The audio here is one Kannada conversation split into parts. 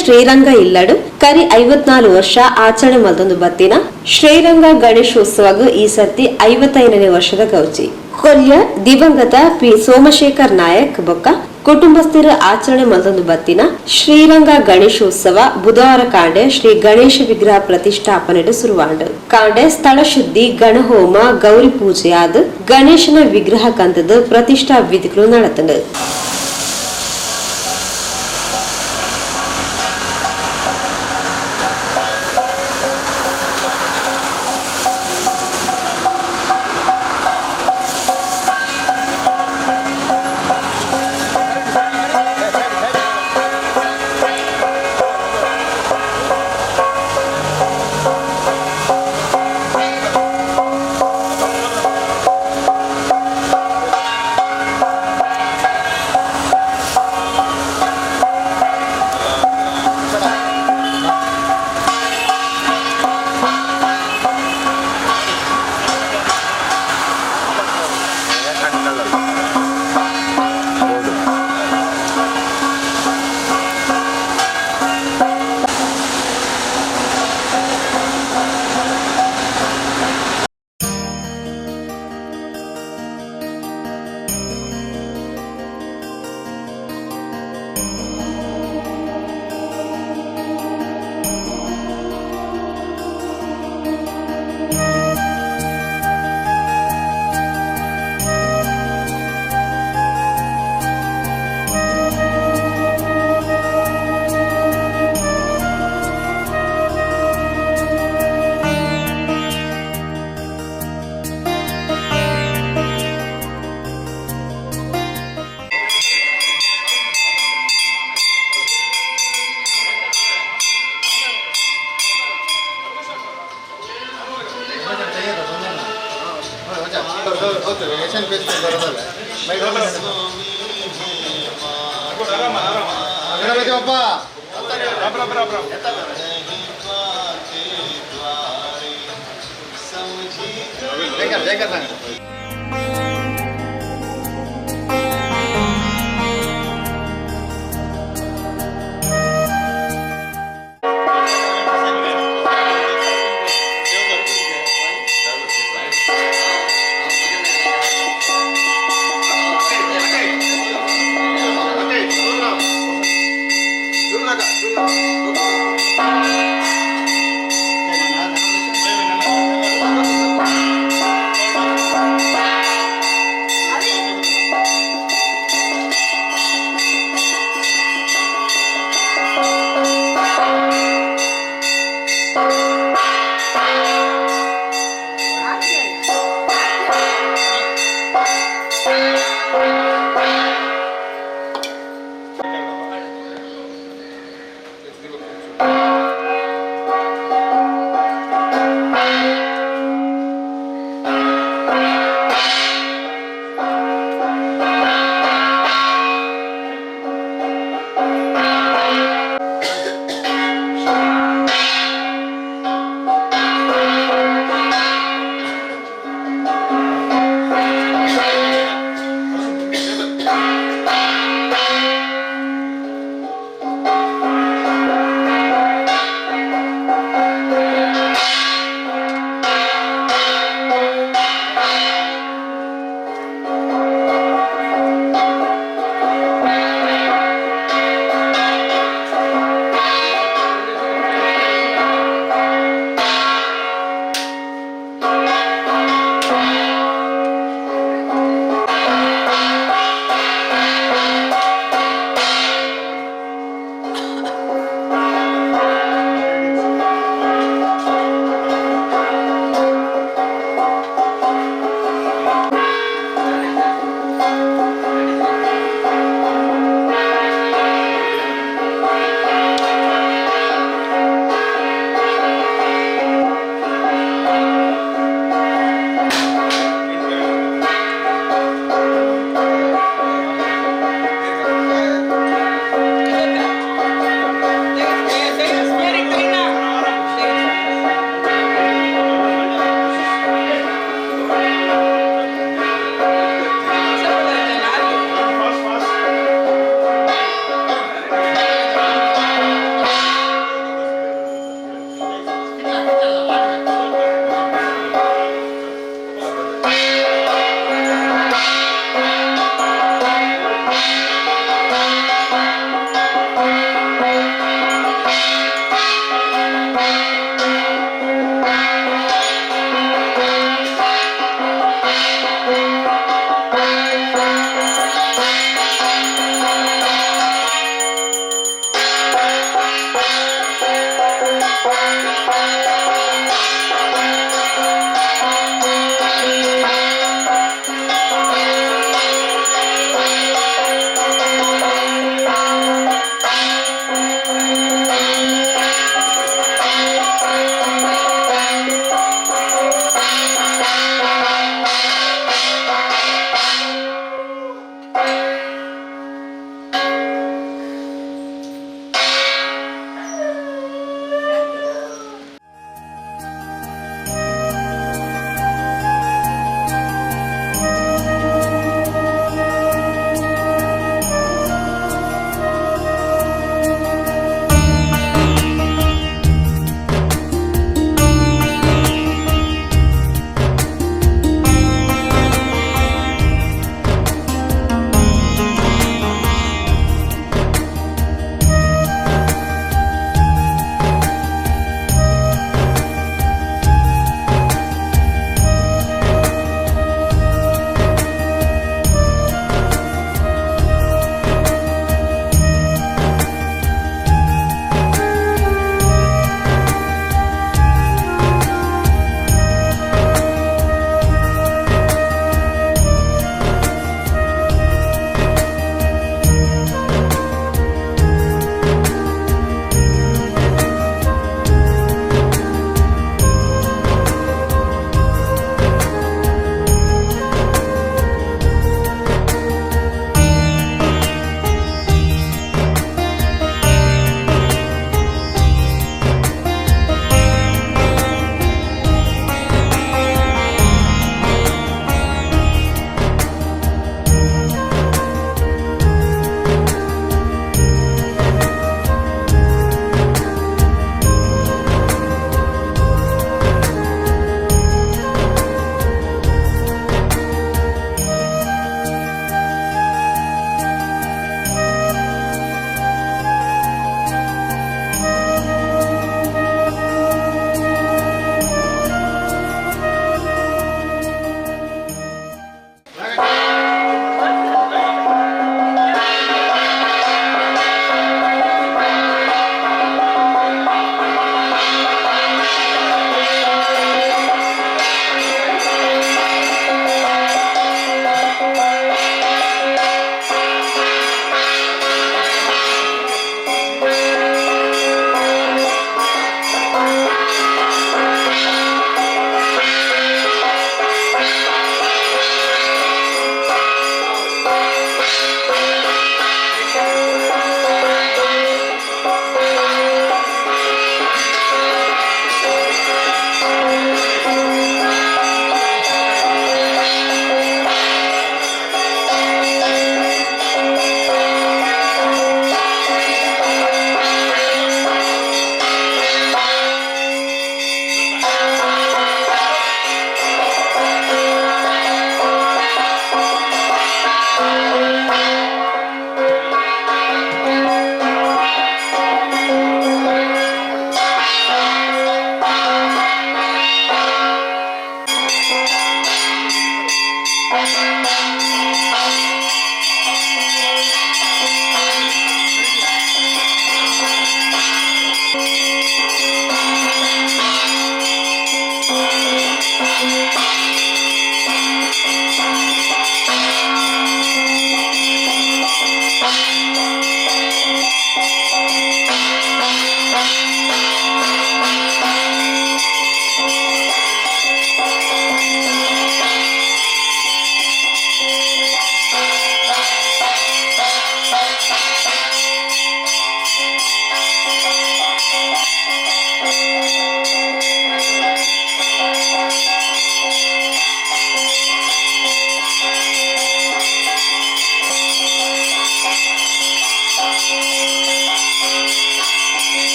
ಶ್ರೀರಂಗ ಇಲ್ಲಡು ಕರಿ 54 ವರ್ಷ ಆಚರಣೆ ಮಲ್ತೊಂದು ಬತ್ತಿನ ಶ್ರೀರಂಗ ಗಣೇಶೋತ್ಸವ ಈ ಸರ್ತಿ 55ನೇ ವರ್ಷದ ಗೌಜಿ ಕೊಲ್ಯ ದಿವಂಗತ ಪಿ ಸೋಮಶೇಖರ್ ನಾಯಕ್ ಬೊಕ್ಕ ಕುಟುಂಬಸ್ಥರ ಆಚರಣೆ ಮಲ್ತೊಂದು ಬತ್ತಿನ ಶ್ರೀರಂಗ ಗಣೇಶೋತ್ಸವ ಬುಧವಾರ ಕಾಂಡೆ ಶ್ರೀ ಗಣೇಶ ವಿಗ್ರಹ ಪ್ರತಿಷ್ಠಾಪನೆ ಶುರುವಾಂಡು ಕಾಂಡೆ ಸ್ಥಳ ಶುದ್ಧಿ ಗಣಹೋಮ ಗೌರಿ ಪೂಜೆ ಆದ ಗಣೇಶನ ವಿಗ್ರಹ ಕಂತದ ಪ್ರತಿಷ್ಠಾ ವಿಧಿಗಳು ನಡೆತಂಡು.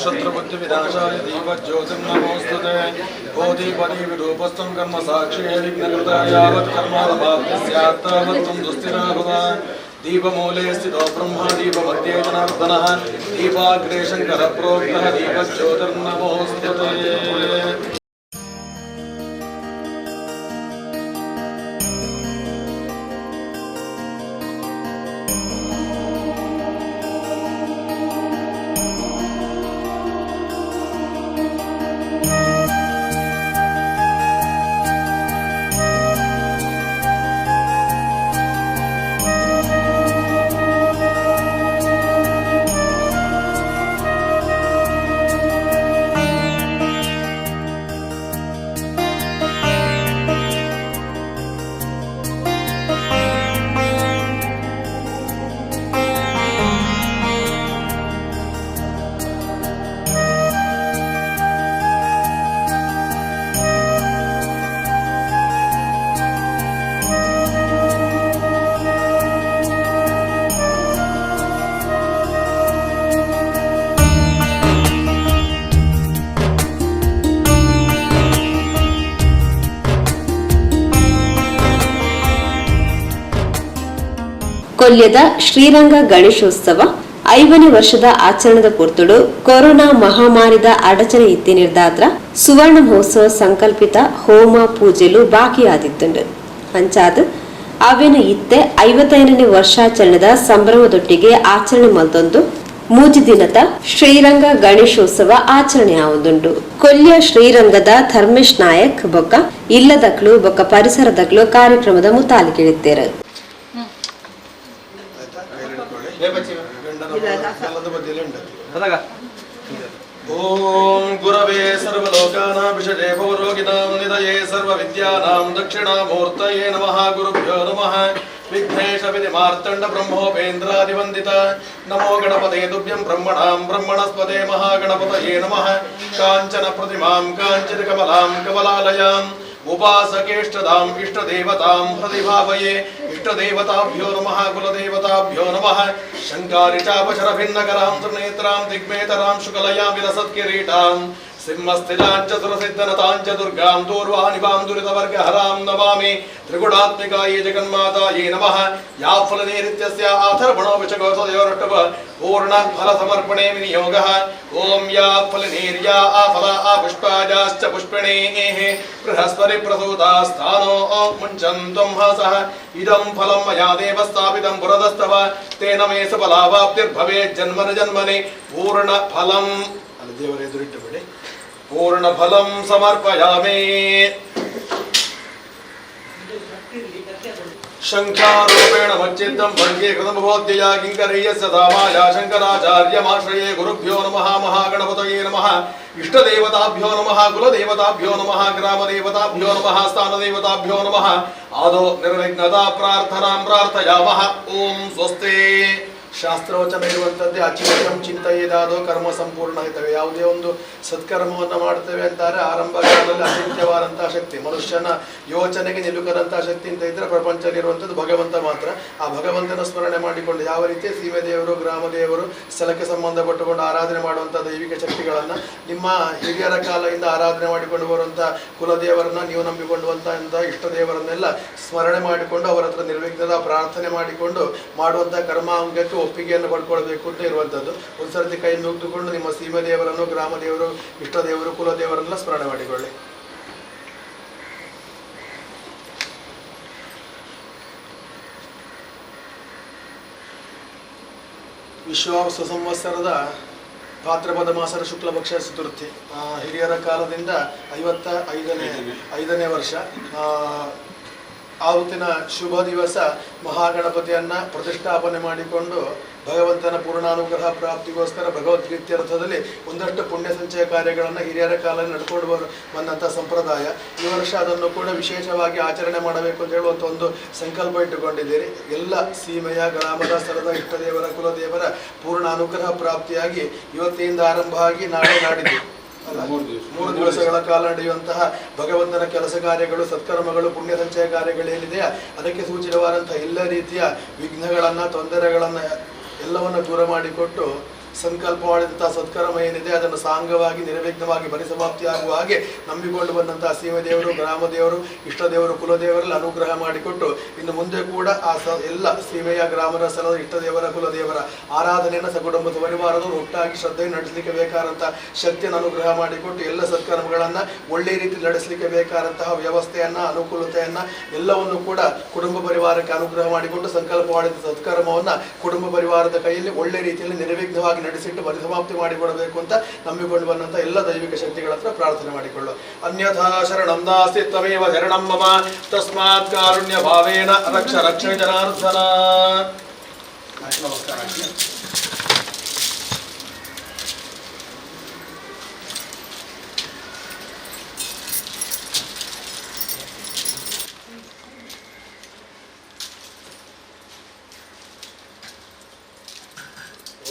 शत्रुबुद्धि विनाशाय दीपज्योतिर्नमोस्तुते बोधिपदी विरूपस्थं कर्म साक्षी विघ्नकृताय यावत् कर्मालभाप्ति स्यात् तावत् त्वं दुस्थिरः भव दीपमूले स्थितो ब्रह्मा दीपमध्ये जनार्दनः दीपाग्रे शङ्करः प्रोक्तः दीपज्योतिर्नमोस्तुते। ಕೊಲ್ಯದ ಶ್ರೀರಂಗ ಗಣೇಶೋತ್ಸವ 5ನೇ ವರ್ಷದ ಆಚರಣದ ಪೊರ್ತುಡು ಕೊರೋನಾ ಮಹಾಮಾರಿದ ಅಡಚಣೆ ಇತ್ತಿನಿರ್ದಾದ್ರ ಸುವರ್ಣ ಮಹೋತ್ಸವ ಸಂಕಲ್ಪಿತ ಹೋಮ ಪೂಜೆಲು ಬಾಕಿಯಾದಿತ್ತುಂಡು. ಅಂಚಾದ ಅವೇನು ಇತ್ತೆ 55ನೇ ವರ್ಷಾಚರಣೆದ ಸಂಭ್ರಮದೊಟ್ಟಿಗೆ ಆಚರಣೆ ಮಲ್ತೊಂದು ಮೂಜಿ ದಿನದ ಶ್ರೀರಂಗ ಗಣೇಶೋತ್ಸವ ಆಚರಣೆ ಆವುದುಂಡು. ಕೊಲ್ಯ ಶ್ರೀರಂಗದ ಧರ್ಮೇಶ್ ನಾಯಕ್ ಬೊಕ್ಕ ಇಲ್ಲದಕ್ಲು ಬೊಕ್ಕ ಪರಿಸರದಕ್ಲು ಕಾರ್ಯಕ್ರಮದ ಮುತಾಲಿಕೆಳಿದ್ದೇರು. ಓಂ ಗುರವೇ ಸರ್ವಲೋಕಾನಾಂ ವಿಷಜೇ ಭವರೋಗಿಣಾಂ ನಿಧಯೇ ಸರ್ವವಿದ್ಯಾನಾಂ ದಕ್ಷಿಣಾಮೂರ್ತಯೇ ನಮಃ. ಗುರುಭ್ಯೋ ನಮಃ. ವಿಘ್ನೇಶ ವಿಧಿಮಾರ್ತಂಡ ಬ್ರಹ್ಮೋಪೇಂದ್ರಾದಿವಂದಿತ ನಮೋ ಗಣಪತೆ ತುಭ್ಯಂ ಬ್ರಹ್ಮಣಾಂ ಬ್ರಹ್ಮಣಸ್ಪತೆ ಮಹಾಗಣಪತಯೇ ನಮಃ. ಕಾಂಚನ ಪ್ರತಿಮಾಂ ಕಾಂಚಿತ ಕಮಲಾಂ ಕಮಲಾಲಯಾಂ ಉಪಾಸಕೇಷ್ಟದಾಂ ಇಷ್ಟದೇವತಾಂ ಹೃದಿಭಾವಯೇ. ಇಷ್ಟದೇವತಾಭ್ಯೋ ನಮಃ. ಕುಲದೇವತಾಭ್ಯೋ ನಮಃ. ಶಂಕಾರಿ ಚಾಪಶರಭಿನ್ನಕರಾಂ ತ್ರಿನೇತ್ರಾಂ ದಿಗ್ಮೇತರಾಂ ಶುಕಲಯಾಂ ವಿಲಸತ್ಕಿರೀಟಾಂ ಸಿಂಹಸ್ಥಿತಾಂಚ ಸುರಸಿದ್ಧನತಾಂಚ ದುರ್ಗಾಂ ದೂರ್ವಾಣಿಪಾಂ ದುರಿತವರ್ಗಹರಾಂ ನಮಾಮಿ. ತ್ರಿಗುಣಾತ್ಮಿಕಾಯೇ ಜಗನ್ಮಾತಾಯೇ ನಮಃ. ಯಾ ಫಲನೇರಿತ್ಯಸ್ಯ ಆಥರ್ವಣೋ ವಿಚಗೋಸದಯೋರಷ್ಟವ ಪೂರ್ಣ ಫಲ ಸಮರ್ಪಣೆ ವಿನಿಯೋಗಃ. ಓಂ ಯಾ ಫಲನೇರ್ಯಾ ಆಫಲ ಆಪುಷ್ಪಾಜಾಶ್ಚ ಪುಷ್ಪಿಣೇಃ ಬೃಹಸ್ಪತಿ ಪ್ರಸೂತಾ ಸ್ಥಾನೋ ಮುಂಚಂತ್ವಂ ಹಸಃ. ಇದಂ ಫಲಂ ಮಯಾ ದೇವ ಸ್ಥಾಪಿತಂ ಪುರದಸ್ತವ ತೇನ ಮೇ ಸಫಲಾವಾಪ್ತಿರ್ಭವೇತ್ ಜನ್ಮನ ಜನ್ಮನೆ. ಪೂರ್ಣ ಫಲಂ ಅಲ್ಲಿ ದೇವರ ಎದುರಿಟ್ಟಬೇಡಿ. ಪೂರ್ಣ ಫಲಂ ಸಮರ್ಪಯಾಮಿ. ಶಂಖಾರೂಪೇಣ ಮಚ್ಚಿತ್ತಂ ಭಂಗೆ ಕೃತಮಭೋದ್ಯಯ ಕಿಂಕರಯ್ಯಸ್ಯ ಧಾಮಾಯ ಶಂಕರಾಚಾರ್ಯಮಾಶ್ರಯೇ. ಗುರುಭ್ಯೋ ನಮಃ. ಮಹಾಗಣಪತಯೇ ನಮಃ. ಇಷ್ಟದೇವತಾಭ್ಯೋ ನಮಃ. ಕುಲದೇವತಾಭ್ಯೋ ನಮಃ. ಗ್ರಾಮದೇವತಾಭ್ಯೋ ನಮಃ. ಸ್ಥಾನದೇವತಾಭ್ಯೋ ನಮಃ. ಆದೋ ನಿರ್ವಿಘ್ನತಾ ಪ್ರಾರ್ಥನಾಂ ಪ್ರಾರ್ಥಯಾಮಃ. ಓಂ ಸ್ವಸ್ತಿ. ಶಾಸ್ತ್ರವಚನ ಇರುವಂಥದ್ದೇ ಅಚಿಂತ್ಯಂ ಚಿಂತೆಯದಾದೋ ಕರ್ಮ ಸಂಪೂರ್ಣ ಆಯ್ತವೆ. ಯಾವುದೇ ಒಂದು ಸತ್ಕರ್ಮವನ್ನು ಮಾಡ್ತೇವೆ ಅಂತಾರೆ ಆರಂಭ ಕಾಲದಲ್ಲಿ ಅಚಿಂತ್ಯವಾದಂತಹ ಶಕ್ತಿ, ಮನುಷ್ಯನ ಯೋಚನೆಗೆ ನಿಲುಕದಂತಹ ಶಕ್ತಿ ಅಂತ ಇದ್ರೆ ಪ್ರಪಂಚದಲ್ಲಿರುವಂಥದ್ದು ಭಗವಂತ ಮಾತ್ರ. ಆ ಭಗವಂತನ ಸ್ಮರಣೆ ಮಾಡಿಕೊಂಡು ಯಾವ ರೀತಿ ಸೀಮೆದೇವರು ಗ್ರಾಮದೇವರು ಸ್ಥಳಕ್ಕೆ ಸಂಬಂಧಪಟ್ಟುಕೊಂಡು ಆರಾಧನೆ ಮಾಡುವಂಥ ದೈವಿಕ ಶಕ್ತಿಗಳನ್ನು ನಿಮ್ಮ ಹಿರಿಯರ ಕಾಲದಿಂದ ಆರಾಧನೆ ಮಾಡಿಕೊಂಡು ಬರುವಂಥ ಕುಲದೇವರನ್ನ ನೀವು ನಂಬಿಕೊಂಡುವಂತಹ ಇಷ್ಟ ದೇವರನ್ನೆಲ್ಲ ಸ್ಮರಣೆ ಮಾಡಿಕೊಂಡು ಅವರ ಹತ್ರ ನಿರ್ವಿಘ್ನದ ಪ್ರಾರ್ಥನೆ ಮಾಡಿಕೊಂಡು ಮಾಡುವಂಥ ಕರ್ಮಾಂಗಕ್ಕೆ ಒಪ್ಪಿಗೆಯನ್ನು ಪಡ್ಕೊಳ್ಬೇಕು ಅಂತ ಇರುವಂಥದ್ದು. ಒಂದ್ಸರ್ತಿ ಕೈ ಮುಗಿದುಕೊಂಡು ನಿಮ್ಮ ಸೀಮೆದೇವರನ್ನು ಗ್ರಾಮದೇವರು ಇಷ್ಟದೇವರು ಕುಲದೇವರನ್ನೆಲ್ಲ ಸ್ಮರಣೆ ಮಾಡಿಕೊಳ್ಳಿ. ವಿಶ್ವಾವಸು ಸಂವತ್ಸರದ ಭಾದ್ರಪದ ಮಾಸದ ಶುಕ್ಲ ಪಕ್ಷ ಚತುರ್ಥಿ, ಹಿರಿಯರ ಕಾಲದಿಂದ 55ನೇ ವರ್ಷ. ಆವತ್ತಿನ ಶುಭ ದಿವಸ ಮಹಾಗಣಪತಿಯನ್ನ ಪ್ರತಿಷ್ಠಾಪನೆ ಮಾಡಿಕೊಂಡು ಭಗವಂತನ ಪೂರ್ಣಾನುಗ್ರಹ ಪ್ರಾಪ್ತಿಗೋಸ್ಕರ ಭಗವದ್ಗೀತ್ಯರ್ಥದಲ್ಲಿ ಒಂದಷ್ಟು ಪುಣ್ಯ ಸಂಚಯ ಕಾರ್ಯಗಳನ್ನು ಹಿರಿಯರ ಕಾಲದಲ್ಲಿ ನಡ್ಕೊಂಡು ಬಂದಂಥ ಸಂಪ್ರದಾಯ. ಈ ವರ್ಷ ಅದನ್ನು ಕೂಡ ವಿಶೇಷವಾಗಿ ಆಚರಣೆ ಮಾಡಬೇಕು ಅಂತ ಹೇಳುವಂಥ ಒಂದು ಸಂಕಲ್ಪ ಇಟ್ಟುಕೊಂಡಿದ್ದೀರಿ. ಎಲ್ಲ ಸೀಮೆಯ ಗ್ರಾಮದ ಸ್ಥಳದ ಇಷ್ಟದೇವರ ಕುಲದೇವರ ಪೂರ್ಣ ಅನುಗ್ರಹ ಪ್ರಾಪ್ತಿಯಾಗಿ ಇವತ್ತಿನಿಂದ ಆರಂಭ ಆಗಿ ನಾಳೆ ನಾಡಿದ್ದು 3 ದಿವಸಗಳ ಕಾಲ ನಡೆಯುವಂತಹ ಭಗವಂತನ ಕೆಲಸ ಕಾರ್ಯಗಳು, ಸತ್ಕರ್ಮಗಳು, ಪುಣ್ಯ ಸಂಚಯ ಕಾರ್ಯಗಳೇನಿದೆಯಾ ಅದಕ್ಕೆ ಸೂಚಿತವಾದಂತಹ ಎಲ್ಲ ರೀತಿಯ ವಿಘ್ನಗಳನ್ನು, ತೊಂದರೆಗಳನ್ನು ಎಲ್ಲವನ್ನು ದೂರ ಮಾಡಿಕೊಟ್ಟು ಸಂಕಲ್ಪ ಮಾಡಿದಂತಹ ಸತ್ಕರ್ಮ ಏನಿದೆ ಅದನ್ನು ಸಾಂಗವಾಗಿ ನಿರ್ವಿಘ್ನವಾಗಿ ಪರಿಸಮಾಪ್ತಿಯಾಗುವ ಹಾಗೆ ನಂಬಿಕೊಂಡು ಬಂದಂತಹ ಸೀಮೆದೇವರು ಗ್ರಾಮದೇವರು ಇಷ್ಟದೇವರು ಕುಲದೇವರಲ್ಲಿ ಅನುಗ್ರಹ ಮಾಡಿಕೊಟ್ಟು ಇನ್ನು ಮುಂದೆ ಕೂಡ ಆ ಎಲ್ಲ ಸೀಮೆಯ ಗ್ರಾಮದ ಸ್ಥಳದ ಇಷ್ಟದೇವರ ಕುಲದೇವರ ಆರಾಧನೆಯನ್ನು ಸಕುಟುಂಬ ಪರಿವಾರದವರು ಒಟ್ಟಾಗಿ ಶ್ರದ್ಧೆ ನಡೆಸಲಿಕ್ಕೆ ಬೇಕಾದಂತಹ ಶಕ್ತಿಯನ್ನು ಅನುಗ್ರಹ ಮಾಡಿಕೊಟ್ಟು ಎಲ್ಲ ಸತ್ಕರ್ಮಗಳನ್ನು ಒಳ್ಳೆ ರೀತಿ ನಡೆಸಲಿಕ್ಕೆ ಬೇಕಾದಂತಹ ವ್ಯವಸ್ಥೆಯನ್ನ ಅನುಕೂಲತೆಯನ್ನ ಎಲ್ಲವನ್ನು ಕೂಡ ಕುಟುಂಬ ಪರಿವಾರಕ್ಕೆ ಅನುಗ್ರಹ ಮಾಡಿಕೊಂಡು ಸಂಕಲ್ಪ ಮಾಡಿದ ಸತ್ಕರ್ಮವನ್ನ ಕುಟುಂಬ ಪರಿವಾರದ ಕೈಯಲ್ಲಿ ಒಳ್ಳೆ ರೀತಿಯಲ್ಲಿ ನಿರ್ವಿಘ್ನವಾಗಿ ನಡೆಸಿಟ್ಟು ಪರಿಸಮಾಪ್ತಿ ಮಾಡಿಕೊಡಬೇಕು ಅಂತ ನಂಬಿಕೊಂಡು ಬಂದಂತ ಎಲ್ಲ ದೈವಿಕ ಶಕ್ತಿಗಳ ಹತ್ರ ಪ್ರಾರ್ಥನೆ ಮಾಡಿಕೊಳ್ಳು. ಅನ್ಯಥಾ ಶರಣಂ ನಾಸ್ತಿ ತ್ವಮೇವ ಶರಣಂ ಮಮ ತಸ್ಮಾತ್ ಕಾರುಣ್ಯ ಭಾವೇನ ರಕ್ಷ ರಕ್ಷ ಜನಾರ್ದನ. ನಮಸ್ಕಾರ.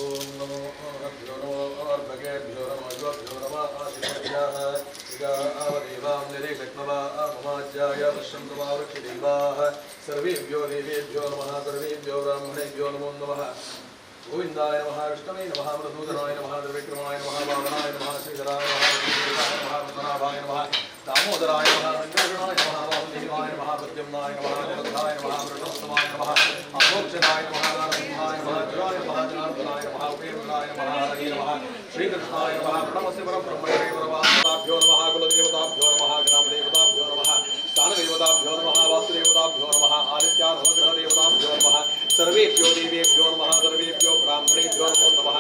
ಓಂ ನಮೋ ಅರ್ಭ್ಯೋ ನಮೋ ಅರ್ಭಗೇಭ್ಯೋ ನಮೋ ಯುವಭ್ಯೋ ನಮಃ ಆದಿತ್ಯಾಃ ವಿಗಾವದೇವಾಂ ನಿರೀಕ್ಷಕ್ನವಾ ಮಮಾಜ್ಯಾಯ ಪಶ್ಯಂತು ಮಾ ವೃಕ್ಷದೇವಾಃ ಸರ್ವೇಭ್ಯೋ ದೇವೇಭ್ಯೋ ನಮಃ ಸರ್ವೇಭ್ಯೋ ಬ್ರಾಹ್ಮಣೇಭ್ಯೋ ನಮೋ ನಮಃ. ಗೋವಿಂದಾಯ ನಮಃ ವಿಷ್ಣವೇ ನಮಃ ಮೃದೂದನಾಯ ನಮಃ ತ್ರಿವಿಕ್ರಮಾಯ ನಮಃ ವಾಮನಾಯ ನಮಃ ಶ್ರೀಧರಾಯ ನಮಃ ನಮಃ ಪದ್ಮನಾಭಾಯ ನಮಃ दामोदराय नमः वेंकटरमणाय नमः वासुदेवाय नमः प्रद्युम्नाय नमः जगद्धाय नमः वृषभस्तमाय नमः अमोक्षदाय नमः नारायणाय नमः जयाय नमः जनार्दनाय नमः उपेन्द्राय नमः हरे नमः श्रीकृष्णाय नमः प्रणमस्य परब्रह्मणे परमात्माभ्यो नमः कुलदेवताभ्यो नमः ग्रामदेवताभ्यो नमः स्थानदेवताभ्यो नमः वासुदेवताभ्यो नमः आदित्याधमग्रहदेवताभ्यो नमः सर्वेभ्यो देवेभ्यो नमः सर्वेभ्यो ब्राह्मणेभ्यो नमो नमः.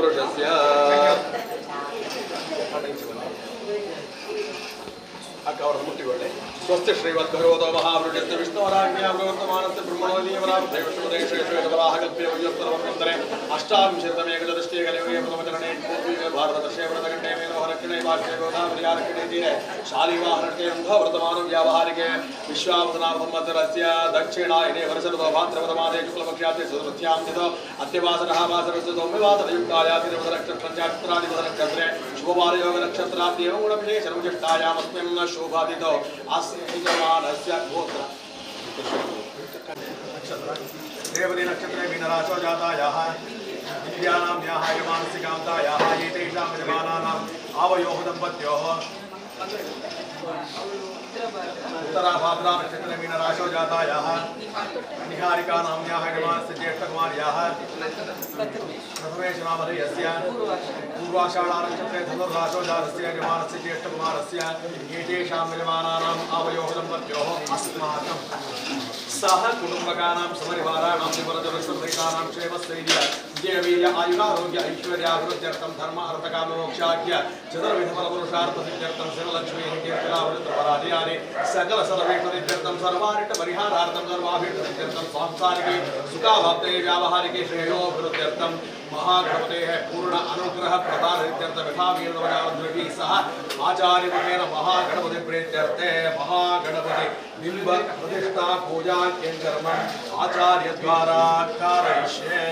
पुरुषस्य मुट्टिगोळे स्वस्ति श्रीवद्भगवतो महावृषस्य विष्णुवराज्ञा प्रवर्तमानस्य ब्रह्मणोदीयवराब्धेवदेशराहकल्प्यवज्रस्तरवन्तरे अष्टाविंशतमेकचतुष्टे कलियुगे प्रथमचरणे भारतवर्षे व्रतकण्ठे मेनोहरक्षणे वाक्ये गोदावर्यारक्षणे तीरे शालिवाहनटे वर्तमानं व्यावहारिके विश्वावसनावसंवत्सरस्य दक्षिणायने वर्षऋतो भाद्रपदमासे शुक्लपक्षाते चतुर्थ्यां तिथौ अत्यवासरः वासरस्य सौम्यवासरयुक्ताया तिरुवदनक्षत्रादिवदनक्षत्रे शुभवारयोगनक्षत्राद्येव गुणविशेषणविशिष्टायामस्मिन् शोभादितो अस्यमानस्य गोत्र रेवती नक्षत्रे मीनराशौ जातायाः विद्यानां याः यमानसिकान्तायाः एतेषां यजमानानाम् आवयोः दम्पत्योः उत्तराभाद्रा नक्षत्रे मीनराशौ जातायाः निहारिका नाम्याः यजमानस्य ज्येष्ठकुमार्याः प्रथमेश नामधेयस्य पूर्वाषाढा नक्षत्रे धनुर्राशौ जातस्य यजमानस्य ज्येष्ठकुमारस्य एतेषां यजमानानाम् आवयोः दम्पत्योः अस्माकं सह कुटुम्बकानां समरिवाराणां विपरजनसंहितानां क्षेमस्थैर्य विजयवीर्य आयुरारोग्य ऐश्वर्याभिवृद्ध्यर्थं धर्म अर्थकाममोक्षाख्य चतुर्विधफलपुरुषार्थसिद्ध्यर्थं शिवलक्ष्मीः कीर्तिरावृतपराजयानि सकल सर्वेश्वरीत्यर्थं सर्वारिष्टपरिहारार्थं सर्वाभीष्टसिद्ध्यर्थं सांसारिके सुखाभाप्ते व्यावहारिके श्रेयोभिवृद्ध्यर्थं महागणपतेः पूर्ण अनुग्रह प्रदानरित्यर्थ यथावीर्णवजावद्भिः सह आचार्यमुखेन महागणपति प्रीत्यर्थे महागणपति बिम्ब प्रतिष्ठा पूजा कर्म आचार्य द्वारा कारयिष्ये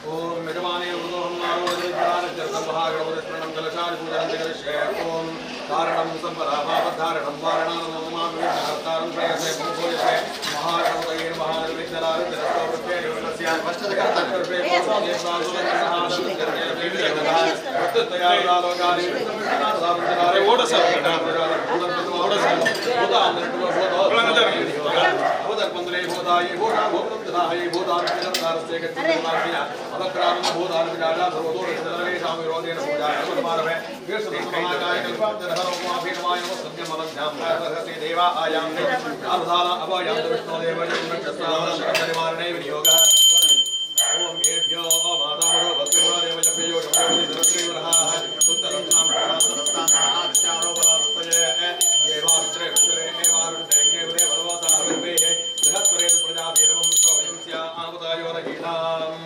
ओम यजमाने वृदोहं नारोदयधारत्यर्थं महागणपतिस्मरणं कलशादि पूजनं करिष्ये ओम कारणं संपराभावधारणं वारणानं नमामि प्रेयसे भूभूयसे महागणपतये महानिर्विघ्नराजस्तोत्रस्य योगस्य वस्तुतकर्तव्ये पोषणे अवतर्पन्दरे भूताये भूता भूतदाये भूतार्थिकर्तारस्य गच्छति अवक्रामं भूतार्थिकाजा सर्वदोषेषां विरोधेन पूजाकर्ममारभे वीरसुमहाकाय कल्पान्तरहरोमाभिनवाय नमस्तभ्यमवध्यां सहस्रे देवा आयान्ते आधान अभयां विष्णुदेवजन्मक्षस्वामशकरिमारणे विनियोगः ओम येभ्यो मातामहो भक्तिमादेव जप्यो जप्यो धरत्रीवरः उत्तरस्नां प्रणास्तरस्ताना आदित्यारोपणस्तये देवावित्रे विश्वरे एवारुण्डे केवले भगवतः हरिभेः बृहत्परे प्रजाभिरवं स्वयंस्या आमदायोरहीनाम्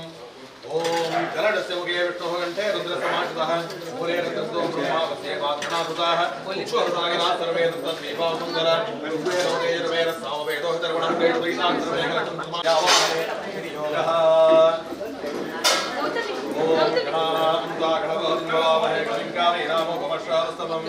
ओम गरुडस्य मुखे विष्णुः कण्ठे रुद्रसमाश्रितः मूले रुद्रस्तो ब्रह्मावस्ये मातृणासुतः उक्षुहसागरा सर्वे तद्दीपावसुन्दर ऋग्वेदोदयजुर्वेदः सामवेदो हितर्वणं वेदवैशाखसर्वेकलक्षं समायावाहने विनियोगः ओम गणानान्तागणपतिवामहे कलिङ्गामे रामोपमश्रादस्तमं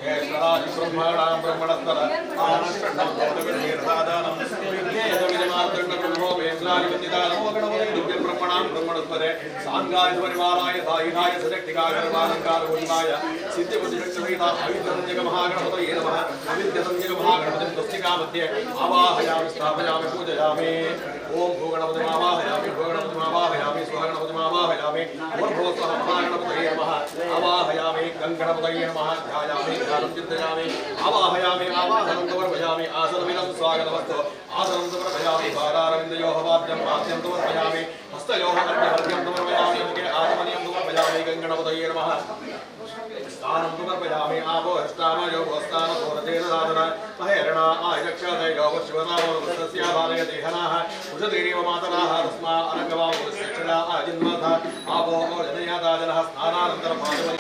येषराजिब्रह्मणां ब्रह्मणस्तर आनष्टण्डोदविर्निर्धादानं विज्ञेयतमिदमार्दण्डब्रह्मो वेन्द्रादिवन्दिदानमो गणपति दिव्यब्रह्मणां ब्रह्मणस्परे साङ्गायपरिवाराय सायुधाय सशक्तिकागर्वालङ्कारभूषिताय सिद्धिबुद्धिशक्तिसहिता अविद्यसंज्ञकमहागणपतये नमः अविद्यसंज्ञकमहागणपतिं स्वस्तिकामध्ये आवाहयामि स्थापयामि पूजयामि ओम भूगणपतिमावाहयामि भूगणपतिमावाहयामि स्वगणपतिमावाहयामि भूर्भुवस्वः महागणपतये नमः आवाहयामि गङ्गणपतये नमः ध्यायामि ध्यानं चिन्तयामि आवाहयामि आवाहनं समर्पयामि आसनमिदं स्वागतमस्तु आसनं समर्पयामि पादारविन्दयोः वाद्यम् आद्यं समर्पयामि हस्तयोः अर्घ्यमर्घ्यं समर्पयामि मुखे आचमनीयं समर्पयामि गङ्गणपतये नमः स्थानं समर्पयामि आपो हस्तामयो भोस्तानसोरथेन साधन महेरणा आयक्षतयो शिवनामोस्तस्याधारय देहनाः उषतीरिव मातराः तस्मा अनङ्गवामुदस्यक्षणा आजिन्मथ आपो जनयादाजनः स्नानानन्तरं मातमनि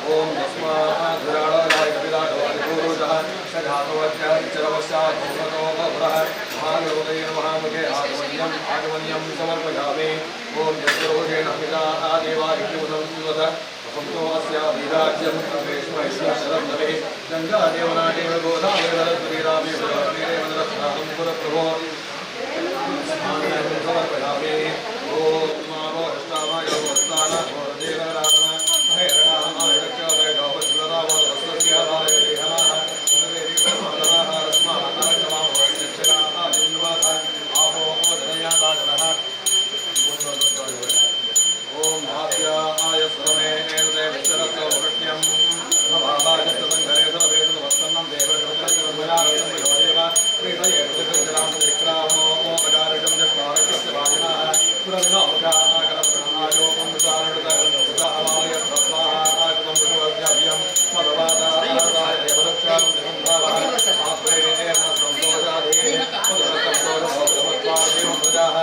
ओम तस्मात् विराडाय कपिलाय पुरुषः सघातवत्यः चरवस्यात् महागणपतये नमः मुखे आगमन्यं समर्पयामि ओम यस्रोषेण पिता देवादित्युतं सुवद वसन्तो अस्या वीराज्यं सर्वेष्मैश्वर्यशरन्धवे गङ्गादेवनादेव गोदावरीरामे वरस्नानं पुरप्रभो समर्पयामि ओम मानो हस्तामाय वस्तान वरदेवराधना हेरणामाय रक्षाय गौवस्वराव रस्वस्याय देहनः उदरेरिकमलः रस्माः शिक्षणाः जिन्वाः आपो ओदनयादानः ओम भाव्याय स्वमे एते विचरतो वृक्ष्यं नवाबाय संघरे सर्वेषु वस्तनं देवशुक्रचरमयारतं योदेव प्रीतये प्रतिजनां विक्रामो अगारकं जष्टारकस्य वाजिनः पुरविनोगाकरप्रणायो पंसारणुतः स्वाहा आगतं विष्णुव्यं मदवादाय देवरक्षां देवन्दावः आप्रेण संतोषादे मदरसंतोषभवत्वादेवं प्रजाः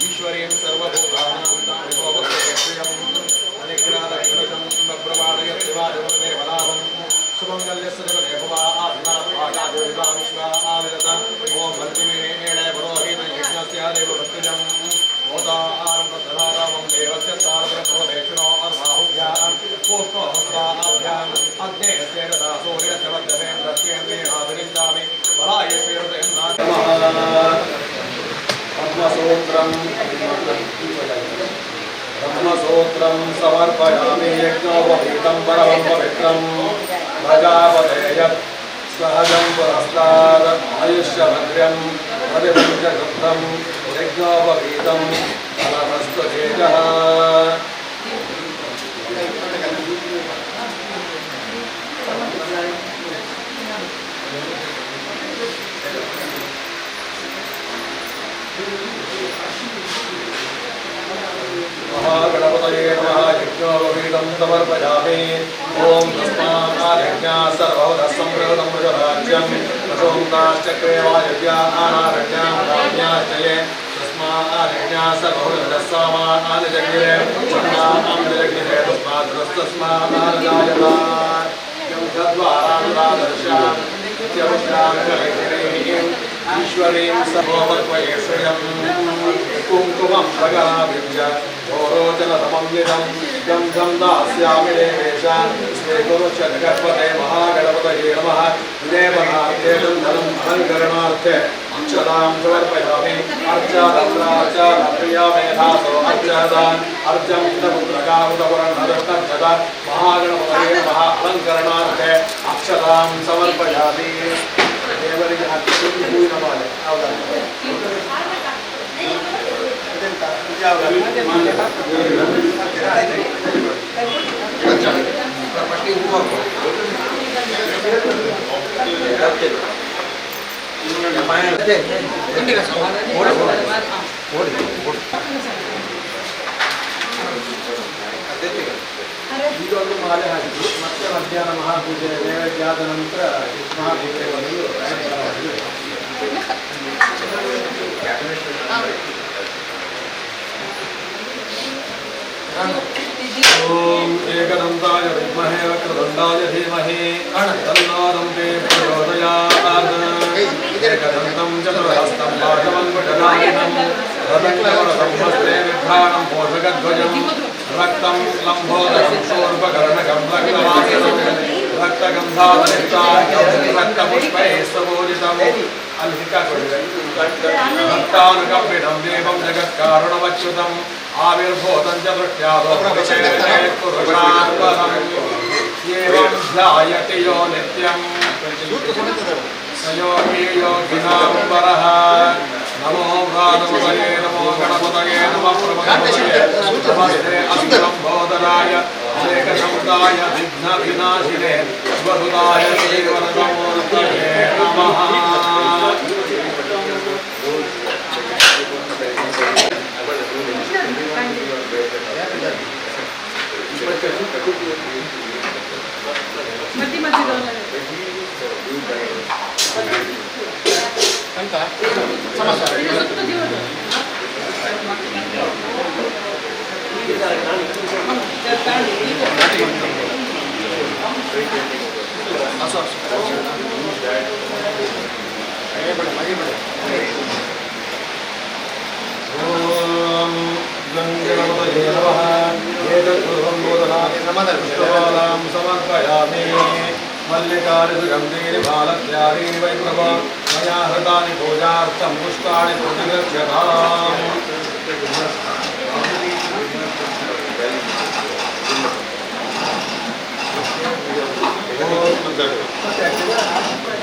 ईश्वरीं सर्वभूतानां प्रवादयत्रिवादेवनाहं सुमङ्गल्यस्य जगदेववा आदिनाथागादेवाविश्वा ओम मन्त्रिमेण पुरोहित यज्ञस्य देवभक्तिजं मोदारं तदारामं देवस्य सारप्रभवेक्षणो अर्वाहुभ्यां पुष्पहस्ताभ्याम् अग्नेयस्य रथा सूर्यस्य वज्रमें दस्येन्द्रियाभिरिञ्चामि बलायस्येन नमः ब्रह्मसूत्रं समर्पयामि यज्ञोपवीतं परमं पवित्रं प्रजापतेयत् सहजं पुरस्तात् आयुष्यभद्र्यं प्रतिपञ्चकृतं यज्ञोपवीतं फलमस्तु तेजः महागणपतये नमः यज्ञोपवीतं समर्पयामि ओम तस्माद्यज्ञा सर्वदा संप्रदं प्रजराज्यं प्रसोमताश्चक्रे वायव्या आनारण्यां राम्याश्चये तस्माद्यज्ञा सर्वदा सामानादिजग्निरे चन्नानादिजग्निरे तस्माद्रस्तस्मादाजायता यद्वारानुरादर्शां नित्यवश्याङ्गलेखिनीं ईश्वरीं सर्वोपक्वयेश्वरं कुङ्कुमं भगवाभिज्य घोरोचनसमन्वितं गन्धं दास्यामि देवेश स्वीकुरुष्य जगत्पते महागणपतये नमः देवनार्थे धनं अलङ्करणार्थे अक्षतां समर्पयामि अर्चादत्राचारप्रियामेधासो अर्चदान् अर्जं पुत्रकामुदपुरन्नदष्टक्षता महागणपतये नमः अलङ्करणार्थे अक्षतां समर्पयामि देवರಿಗೆ ಹಾಕಿ ಹೂವಿನ ಮಾಲೆ ಇದೊಂದು ಮಾಲೆ ಹಾಕಿದ್ರು ಮತ್ತೆ ಮಧ್ಯಾಹ್ನ ಮಹಾಪೂಜೆ ನೈವೇದ್ಯ ಆದ ನಂತರ ಮಹಾಪೂಜೆ ಬಂದು ಓಂ ಏಕದಂತಾಯ ವಿದ್ಮಹೇ ವಕ್ರತುಂಡಾಯ ಧೀಮಹಿ ತನ್ನೋ ದಂತೆ ಪ್ರಚೋದಯಾತ್ ಏಕದಂತಂ ಚತುರ್ಹಸ್ತಂ ಭಾಗವನ್ವಟನಾಯಕಂ ರತಂಗವರದಂ ಹಸ್ತೆ ವಿಭ್ರಾಣಂ ಪೋಷಕಧ್ವಜಂ ರಕ್ತಂ ಲಂಬೋದರಂ ಶೂರ್ಪಕರ್ಣಕಂ ರಕ್ತವಾಸಿನಂ ರಕ್ತಗಂಧಾದರಿಕ್ತಾರ್ಘ್ಯಂ ರಕ್ತಪುಷ್ಪೈಃ ಸಮೂಜಿತಂ ಅಲ್ಲಿ ಸಿಕ್ಕಾಕೊಂಡಿದೆ ಭಕ್ತಾನುಕಂಪಿತಂ ದೇವಂ ಜಗತ್ಕಾರುಣಮಚ್ಯುತಂ ಆವಿರ್ಭೂತಂ ಚ ದೃಷ್ಟ್ಯಾದೋ ಏವಂ ಧ್ಯಾಯತಿ ಯೋ ನಿತ್ಯಂ ಸ ಯೋಗಿ ಯೋಗಿನಾಂ ವರಃ ನಮೋ ವ್ರಾತಪತಯೇ ನಮೋ ಗಣಪತಯೇ ನಮಃ ಪ್ರಭವತಯೇ ನಮಸ್ತೆ ಅಸ್ಲಂಬೋದರಾಯ ಏಕಶಬ್ದಾಯ ವಿಘ್ನ ವಿನಾಶಿನೇ ಸ್ವಸುತಾಯ ಶ್ರೀವರದಮೂರ್ತಯೇ ನಮಃ. ಓಂ ಗಂಗಣಪತಯೇ ನಮಃ ಏತತ್ಪೂರ್ವಂ ಬೋಧನಾದಿ ನಮಃ ಸಮರ್ಪಯಾಮಿ ಮಲ್ಲಿಕಾರಿ ಸುಗಂಧೀನಿ ಬಾಲತ್ಯಾರೀನಿ ವೈಭವ ಮಯಾ ಹೃತಾನಿ ಪೂಜಾರ್ಥಂ ಪುಷ್ಪಾಣಿ ಪ್ರತಿಗಚ್ಛತಾಂ.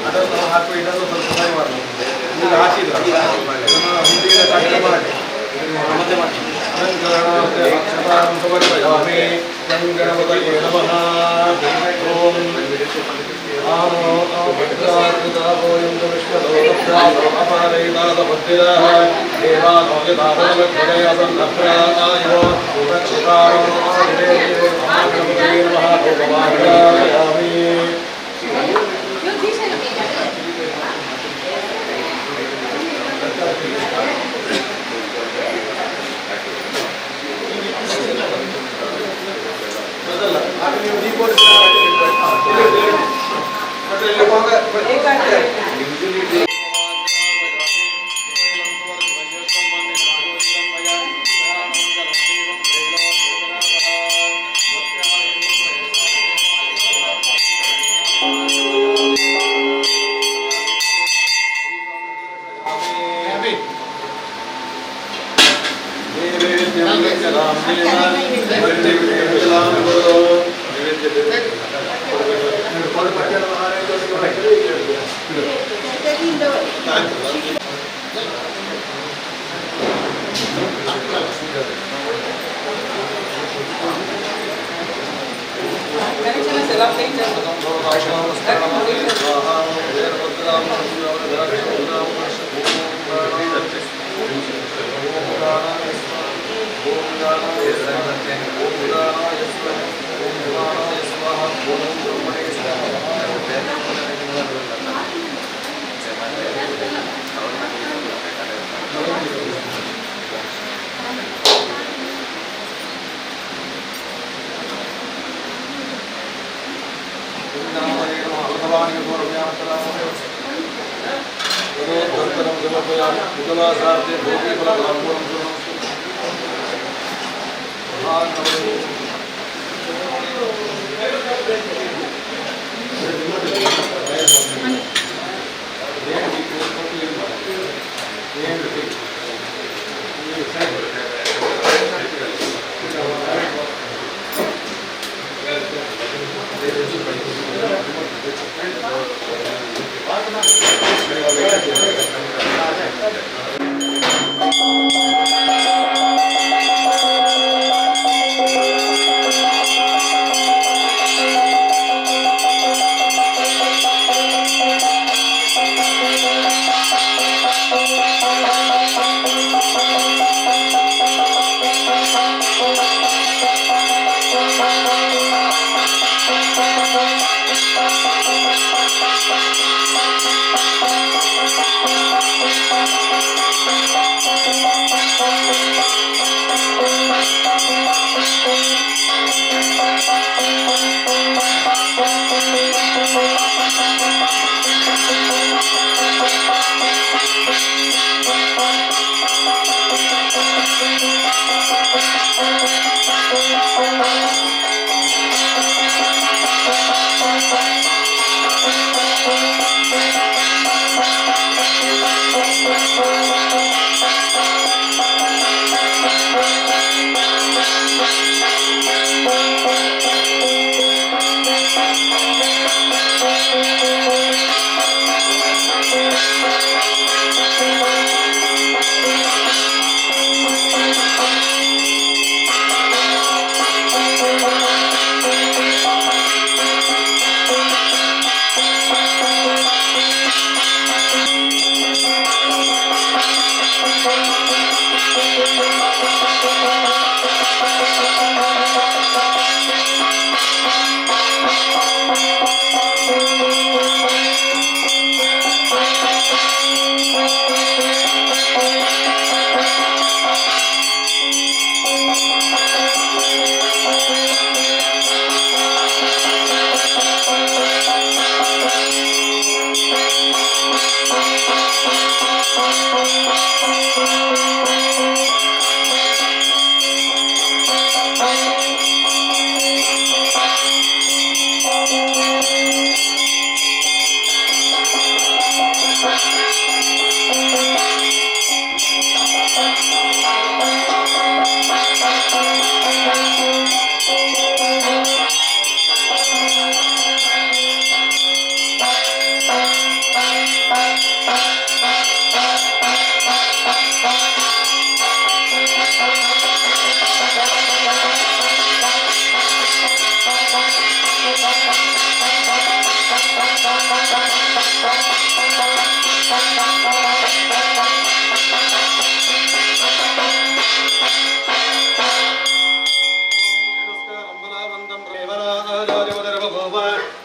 ಅದನ್ನು ಹಾಕಿ ಇದನ್ನು ಸ್ವಲ್ಪ ಫ್ರೈ ಮಾಡಿ ಈಗ ಹಾಕಿದ್ರೆ ಹಿಂದಿನ ಕಟ್ ಮಾಡಿ ಮತ್ತೆ ಮಾಡಿ ಸಮರ್ಪಯಾಮಿ ಗಂಗಣಪತಯೇ ನಮಃ. ಓಂ ಆಮೋ ಭದ್ರಾಗೋಯಂ ವಿಶ್ವಲೋಕಪ್ರಾದೋ ಅಪಾರಯಿತಾದಬುದ್ಧಿರಃ ದೇವಾನೋಯತಾದವೃತ್ತದಯಸನ್ನಪ್ರಾಯೋ ರಕ್ಷಿತಾರೋ ಮಹಾಗಣಪತಯೇ ನಮಃ. ಭಗವಾನ್ ನೀವು ದೀಪೋತ್ಸವ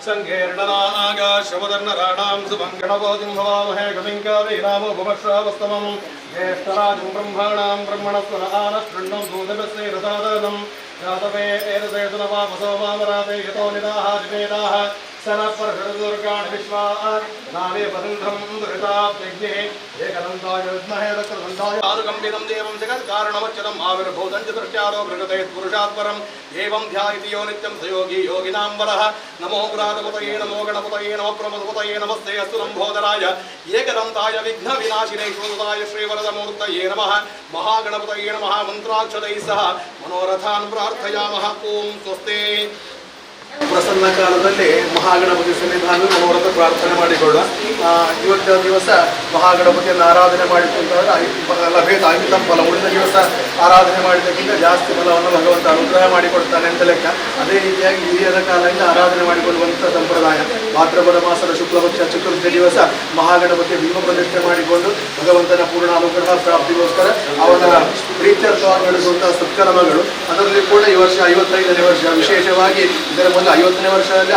संघेर्णनागाशवदर्णराणां सुभङ्गणबोधिं भवामहे कविङ्कावीरामोपमश्रावस्तमं ज्येष्ठराजं ब्रह्माणां ब्रह्मणस्वन आनशृण्वं भूतभस्यैरसादनं जातवे एतसेतुनवापसो वामराते यतो निदाः जिवेदाः सनपर्षदुर्गाणि विश्वा नावे वसन्धं दुरिताब्धिः एकदन्ताय विद्महे दक्षदन्ताय आनुकम्पितं देवं जगत्कारणमच्युतम् आविर्भूतं च दृष्ट्यारो प्रकृते पुरुषात् परम् एवं ध्यायति यो नित्यं स योगी योगिनां वरः नमो व्रातपतये नमो गणपतये नमो प्रमदपतये नमस्ते अस्तु लम्बोदराय एकदन्ताय विघ्नविनाशिने श्रीवरदाय श्रीवरदमूर्तये नमः महागणपतये नमः मन्त्राक्षतैः सह मनोरथान् प्रार्थयामः ॐ स्वस्ति ಪ್ರಸನ್ನ ಕಾಲದಲ್ಲಿ ಮಹಾಗಣಪತಿ ಸನ್ನಿಧಾನ ಮನೋರಥ ಪ್ರಾರ್ಥನೆ ಮಾಡಿಕೊಳ್ಳುವ. ಇವತ್ತಿನ ದಿವಸ ಮಹಾಗಣಪತಿಯನ್ನು ಆರಾಧನೆ ಮಾಡಿಕೊಂಡಾಗ ಲಭೇದ ಆಗಿದ್ದ ಫಲ ಉಳಿದ ದಿವಸ ಆರಾಧನೆ ಮಾಡಿದ್ದಕ್ಕಿಂತ ಜಾಸ್ತಿ ಫಲವನ್ನು ಭಗವಂತ ಅನುಗ್ರಹ ಮಾಡಿಕೊಡ್ತಾನೆ ಅಂತ ಲೆಕ್ಕ. ಅದೇ ರೀತಿಯಾಗಿ ಹಿರಿಯರ ಕಾಲದಿಂದ ಆರಾಧನೆ ಮಾಡಿಕೊಳ್ಳುವಂಥ ಸಂಪ್ರದಾಯ. ಭಾದ್ರಪದ ಮಾಸದ ಶುಕ್ಲಪಕ್ಷ ಚತುರ್ಥಿ ದಿವಸ ಮಹಾಗಣಪತಿಯ ಬಿಂಬ ಪ್ರತಿಷ್ಠೆ ಮಾಡಿಕೊಂಡು ಭಗವಂತನ ಪೂರ್ಣ ಅನುಗ್ರಹ ಪ್ರಾಪ್ತಿಗೋಸ್ಕರ ಅವನ ಪ್ರೀತ್ಯರ್ಥವಾಗಿ ನಡೆಸುವಂತಹ ಸತ್ಕರ್ಮಗಳು. ಅದರಲ್ಲಿ ಕೂಡ ಈ ವರ್ಷ 55ನೇ ವರ್ಷ, ವಿಶೇಷವಾಗಿ ಇದರ ಮೊದಲು 50ನೇ ವರ್ಷದಲ್ಲಿ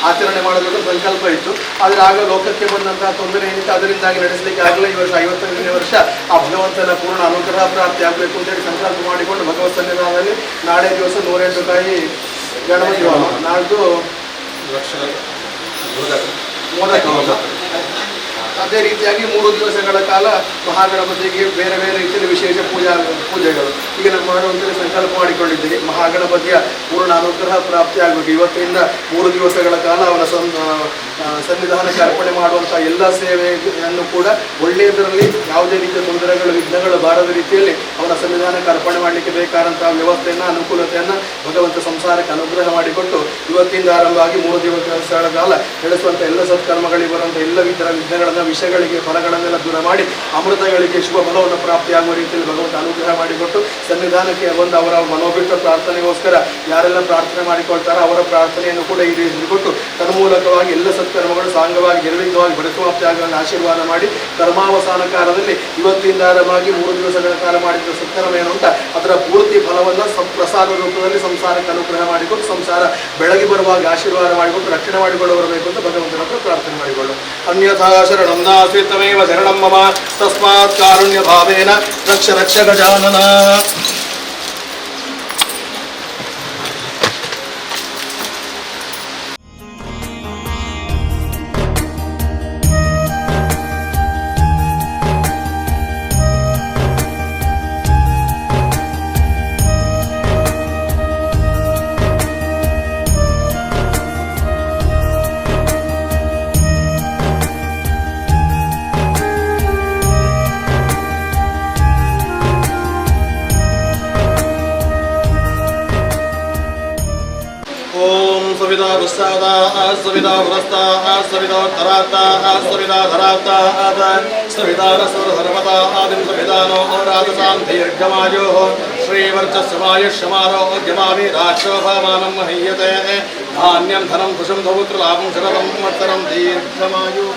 ಆಚರಣೆ ಮಾಡಬೇಕು ಸಂಕಲ್ಪ ಇತ್ತು. ಆದರೆ ಆಗ ಲೋಕಕ್ಕೆ ಬಂದಂತಹ ತೊಂದರೆ ಏನಿತ್ತು ಅದರಿಂದಾಗಿ ನಡೆಸಲಿಕ್ಕೆ ಆಗಲ್ಲ. ಈ ವರ್ಷ 55ನೇ ವರ್ಷ ಆ ಭಗವಂತನ ಪೂರ್ಣ ಅನುಗ್ರಹ ಪ್ರಾಪ್ತಿ ಆಗಬೇಕು ಅಂತೇಳಿ ಸಂಕಲ್ಪ ಮಾಡಿಕೊಂಡು ಭಗವತ್ ಸನ್ನಿಧಾನದಲ್ಲಿ ನಾಳೆ ದಿವಸ 108 ಕಾಯಿ ಗಣಪತಿ ಹೋಮ, ನಾಡ್ದು ಮೋದಕ ಹೋಮ. ಅದೇ ರೀತಿಯಾಗಿ 3 ದಿವಸಗಳ ಕಾಲ ಮಹಾಗಣಪತಿಗೆ ಬೇರೆ ಬೇರೆ ರೀತಿಯಲ್ಲಿ ವಿಶೇಷ ಪೂಜೆಗಳು ಈಗ ನಾವು ಮಾಡುವಂತೆ ಸಂಕಲ್ಪ ಮಾಡಿಕೊಂಡಿದ್ದೀರಿ. ಮಹಾಗಣಪತಿಯ ಪೂರ್ಣ ಅನುಗ್ರಹ ಪ್ರಾಪ್ತಿ ಆಗಬೇಕು. ಇವತ್ತಿನಿಂದ 3 ದಿವಸಗಳ ಕಾಲ ಅವನ ಸನ್ನಿಧಾನಕ್ಕೆ ಅರ್ಪಣೆ ಮಾಡುವಂಥ ಎಲ್ಲ ಸೇವೆಯನ್ನು ಕೂಡ ಒಳ್ಳೆಯದರಲ್ಲಿ ಯಾವುದೇ ರೀತಿಯ ತೊಂದರೆಗಳು ವಿಘ್ನಗಳು ಬಾರದ ರೀತಿಯಲ್ಲಿ ಅವನ ಸನ್ನಿಧಾನಕ್ಕೆ ಅರ್ಪಣೆ ಮಾಡಲಿಕ್ಕೆ ಬೇಕಾದಂತಹ ವ್ಯವಸ್ಥೆಯನ್ನು ಅನುಕೂಲತೆಯನ್ನು ಭಗವಂತ ಸಂಸಾರಕ್ಕೆ ಅನುಗ್ರಹ ಮಾಡಿಕೊಟ್ಟು ಇವತ್ತಿಂದ ಆರಂಭವಾಗಿ 3 ದಿವಸಗಳ ಕಾಲ ನಡೆಸುವಂಥ ಎಲ್ಲ ಸತ್ಕರ್ಮಗಳಿಗೆ ಬರುವಂಥ ಎಲ್ಲ ವಿಘ್ನಗಳನ್ನು ವಿಷಯಗಳಿಗೆ ಫಲಗಳನ್ನೆಲ್ಲ ದೂರ ಮಾಡಿ ಅಮೃತಗಳಿಗೆ ಶುಭ ಫಲವನ್ನು ಪ್ರಾಪ್ತಿಯಾಗುವ ರೀತಿಯಲ್ಲಿ ಭಗವಂತ ಅನುಗ್ರಹ ಮಾಡಿಕೊಟ್ಟು ಸನ್ನಿಧಾನಕ್ಕೆ ಬಂದು ಅವರ ಮನೋಭಿಷ್ಟ ಪ್ರಾರ್ಥನೆಗೋಸ್ಕರ ಯಾರೆಲ್ಲ ಪ್ರಾರ್ಥನೆ ಮಾಡಿಕೊಳ್ತಾರೋ ಅವರ ಪ್ರಾರ್ಥನೆಯನ್ನು ಕೂಡ ಈಡೇರಿಸಿಕೊಟ್ಟು ತನ್ಮೂಲಕವಾಗಿ ಎಲ್ಲ ಸತ್ಕರ್ಮಗಳು ಸಾಂಗವಾಗಿ ನಿರ್ವಿಘ್ನವಾಗಿ ಪರಿಸಮಾಪ್ತಿ ಆಗುವಂತೆ ಆಶೀರ್ವಾದ ಮಾಡಿ ಕರ್ಮಾವಸಾನ ಕಾಲದಲ್ಲಿ ಇವತ್ತಿಂದ ಆರಂಭವಾಗಿ 3 ದಿವಸಗಳ ಕಾಲ ಮಾಡಿದ ಸತ್ಕರ್ಮ ಏನು ಅಂತ ಅದರ ಪೂರ್ತಿ ಫಲವನ್ನು ಪ್ರಸಾದ ರೂಪದಲ್ಲಿ ಸಂಸಾರಕ್ಕೆ ಅನುಗ್ರಹ ಮಾಡಿಕೊಟ್ಟು ಸಂಸಾರ ಬೆಳಗಿ ಬರುವಾಗ ಆಶೀರ್ವಾದ ಮಾಡಿಕೊಟ್ಟು ರಕ್ಷಣೆ ಮಾಡಿಕೊಂಡು ಬರಬೇಕು ಅಂತ ಭಗವಂತನ ಹತ್ರ ಪ್ರಾರ್ಥನೆ ಮಾಡಿಕೊಳ್ಳು. ಅನ್ಯಥಾ ಶರಣಂ ನಾಸ್ತಿತ್ವಮೇವ ಶರಣಂ ಮಮ ತಸ್ಮಾತ್ ಕಾರುಣ್ಯ ಭಾವೇನ ರಕ್ಷ ರಕ್ಷ ಗಜಾನನ. सविता वृस्तादा सविता वृस्ता सविता धराता सविता धराता सविता रसर्वता आदिं सविदानो राजसां दीर्घमायुः श्रीवर्चस्वायुष्यमारोग्यमावि राक्षोभमानं महीयते धान्यं धनं कुशं धौत्रलाभं शरदं मत्सरं दीर्घमायुः